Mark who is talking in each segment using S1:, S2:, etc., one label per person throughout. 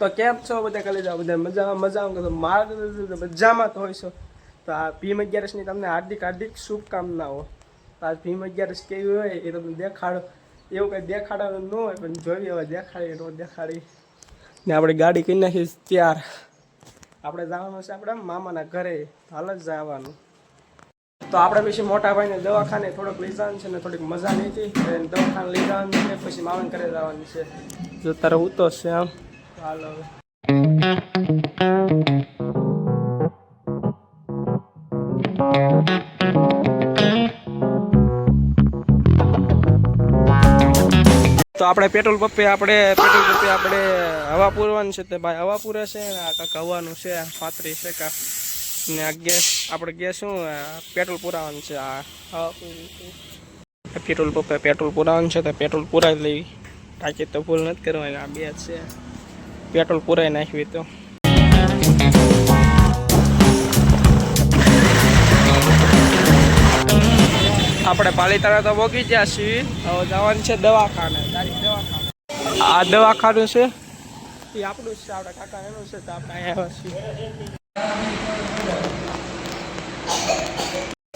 S1: તો કેમ છો બધા કાલે જાઓ બધા મજામાં મજામાં તો હોય છો. તો આ ભીમ 11ની તમને હાર્દિક શુભકામનાઓ. આ ભીમ 11 કેવી હોય એ તમને દેખાડો, એવું કંઈ દેખાડવાનું ન હોય પણ જોઈએ હવે દેખાડી ન દેખાડી. ને આપણે ગાડી કરી નાખી ત્યાર આપણે જવાનું છે આપણા મામાના ઘરે, હાલ જ જવાનું. તો આપણે પછી મોટા ભાઈને દવાખાને થોડોક લઈ જવાનું છે ને, થોડીક મજા નહીં હતી દવાખાને લઈ જવાનું છે, પછી મામાને ઘરે જવાનું છે. જો તારે ઉતો છે આમ હાલો હવે. તો આપણે પેટ્રોલ પંપે આપણે હવા પૂરવાનું છે. તે ભાઈ હવા પૂરે છે ને આ કાંક હવાનું છે 35 ટકા ને આ ગેસ આપણે ગેસ શું પેટ્રોલ પુરાવાનું છે. આ હવા પૂરી પેટ્રોલ પંપે પેટ્રોલ પુરાવાનું છે. તો પેટ્રોલ પુરાવી લઈ, ટાંકી તો ફૂલ નથી કરવાની. આ બે છે પેટ્રોલ પુરાઈ નાખવી. તો આપણે પાલીતાણા તો પોગી ગયા છીએ. હવે જવાનું છે દવાખાને. આ દવાખાનું છે એ આપણું જ છે, આપણા કાકા એનું છે. તો આપણે આવ્યા છીએ.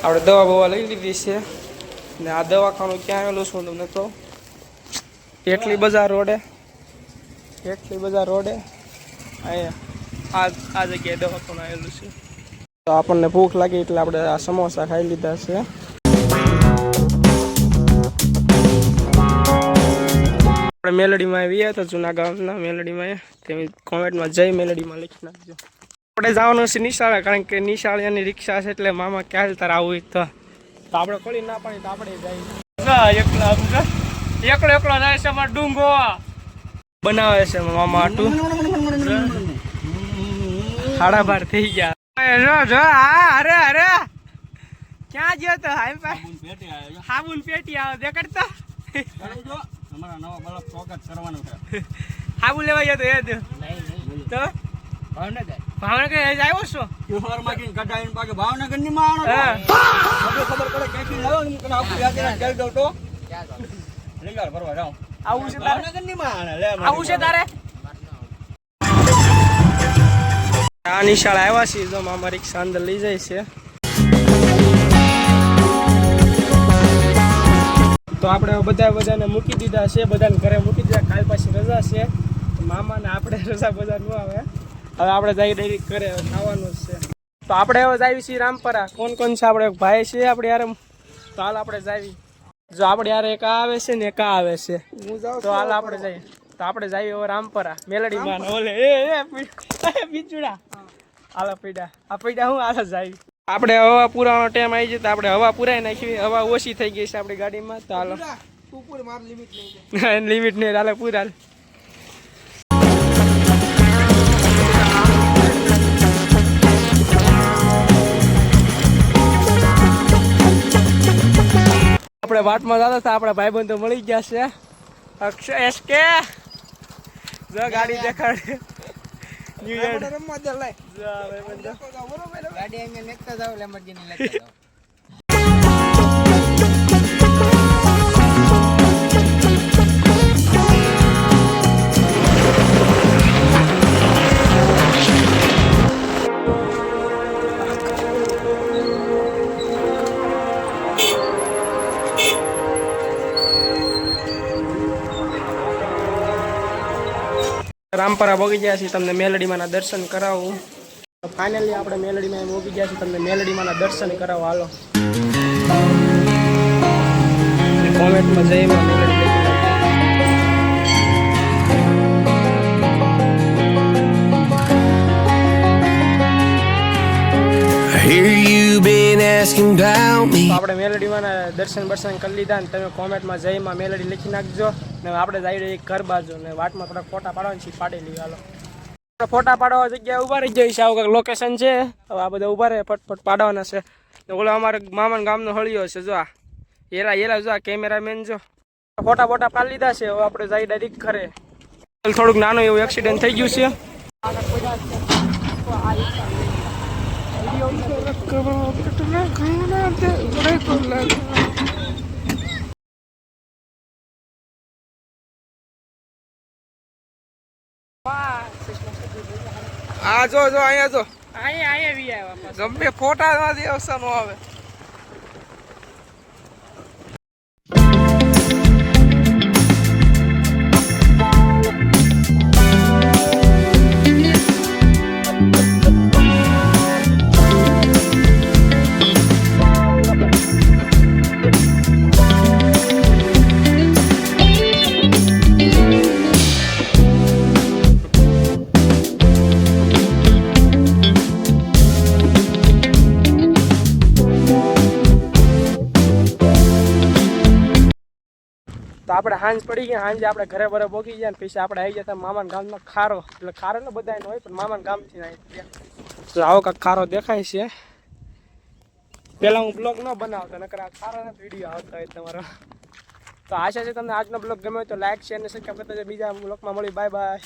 S1: આપણે દવા બવા લઈ લીધી છે ને આ દવાખાનું ક્યાં આવેલું છું તમને તો એટલી બજાર રોડે અહીંયા આ જગ્યાએ દવાખાનું આવેલું છે. તો આપણને ભૂખ લાગી એટલે આપણે આ સમોસા ખાઈ લીધા છે. આપણે મેલડીમાં આવ્યા તો જૂના ગામના મેલડીમાં, તમે કોમેન્ટમાં જય મેલડીમાં લખી નાખજો. આપણે જવાનું છે નિશાળે, કારણ કે નિશાળિયાની રિક્ષા છે એટલે મામા ક્યારે તાર આવું તો આપણે ખોલી ના પાડી તો આપણે જઈએ. એકલો જાય છે અમારે ડુંગો બનાવે છે મામા આટું 12:30 થઈ ગયા. અરે ક્યાં ગયો તો હાબુન પેટી આવે દેખાડતો
S2: અમારા નવા બલ્બ સ્વાગત કરવાનું છે.
S1: હાબુ લેવા ગયો તો એ તો ભાવનગર આવ્યો છો
S2: માંથી કઢાઈને પાછો ભાવનગર ની માં ખબર પડે ક્યાંથી લાવો ને આખું યાદ કરી દઉં તો લીંગાર ભરવા જાઉં.
S1: આવું છે
S2: ભાવનગર ની માં
S1: આવું છે તારે. આ નિશાળા આવ્યા છીએ. જો મામા રિક્ષા અંદર લઈ જાય છે. તો આપણે બધાને મૂકી દીધા છે, બધાને ઘરે મૂકી દીધા. કાલ પાછી રજા છે. મામાને આપણે રજા બધા ન આવે. હવે આપણે જઈ ડાયરેક્ટ ઘરે ખાવાનું જ છે. તો આપણે હવે જાવી છીએ રામપરા. કોણ છે આપણે ભાઈ છે આપણે યાર. તો હાલ આપણે જાવી. જો આપણે યાર એક આવે છે ને એક આવે છે. તો હાલ આપણે જઈએ. તો આપણે જઈએ હવે રામપરા મેલડીમાં. ઓલે બીજુડા હાલ પૈડા આ પૈડા હું હાલ જાય. આપણે હવા પૂરાવાનો ટાઈમ આવી જાય તો આપણે હવા પુરાઈ નાખી. હવા ઓછી થઈ ગઈ છે આપણી ગાડીમાં. તો હાલો લિમિટ નહીં હાલે પૂરા. આપણે વાટમાં જતા હતા, આપણા ભાઈબંધો મળી ગયા છે. અક્ષય એસકે જો ગાડી દેખાડે. રામપરા ભોગી ગયા છીએ. તમને મેલડીમાંના દર્શન કરાવું. ફાઇનલી આપણે મેલડીમાં ભોગી ગયા છીએ. તમને મેલડીમાંના દર્શન કરાવો હાલો. કોમેન્ટમાં જય માં મેલડી લખી આપણે મેલડીમાંના દર્શન કરી લીધા ને તમે કોમેન્ટમાં જય માં મેલડી લખી નાખજો. ને આપણે જઈએ ઘર બાજુ ને વાટમાં થોડાક ફોટા પાડવાની છે. પાડી લઈએ હાલો. ફોટા પાડવા જગ્યાએ ઉભા રહી જઈશ. આવું કંઈક લોકેશન છે. હવે આ બધા ઉભા રહે ફટફટ પાડવાના છે. ઓલો અમારે મામાના ગામનો હળિયો છે. જો આ એરા જો આ કેમેરામેન જો ફોટા પાડી લીધા છે. હવે આપણે જઈ ડાયરેક્ટ ઘરે. થોડુંક નાનું એવું એક્સિડન્ટ થઈ ગયું છે.
S3: આ જો અહીંયા જો
S1: અહીંયા વી આવ્યા પાછા.
S3: ગમે ફોટામાંથી અવસર નો આવે.
S1: તો આપણે હાંજ પડી ગયા. હાંજે આપણે ઘરે બરે પોકી ગયા ને પછી આપણે આવી ગયા મામાના ગામમાં ખારો. એટલે ખારો ને બધા હોય પણ મામાના ગામથી આવી ગયા. તો આવો કાંક ખારો દેખાય છે. પેલા હું બ્લોગ ન બનાવતો નકર આ ખારાના વિડીયો આવતા હોય તમારો. તો આશા છે તમને આજનો બ્લોગ ગમ્યો તો લાઈક શેર ને સબસ્ક્રાઇબ કરતા જજો. બીજા બ્લોગમાં મળી. Bye bye.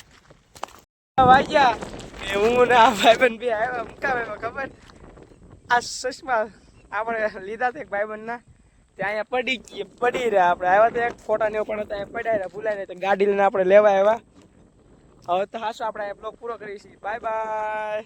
S1: વાગ્યા હું ને આ ભાઈબંધ બી આવ્યા મુકાવે ખબર. આ ચશ્મા આપણે લીધા હતા એક ભાઈબંધના ત્યાં અહીંયા પડી રહ્યા. આપણે આવ્યા તો એક ફોટા ને પણ હતા પડ્યા રહ્યા ભૂલાય નહીં તો ગાડી લઈને આપણે લેવા આવ્યા. હવે તો હાસો આપણે બ્લોગ પૂરો કરીએ છીએ. Bye bye.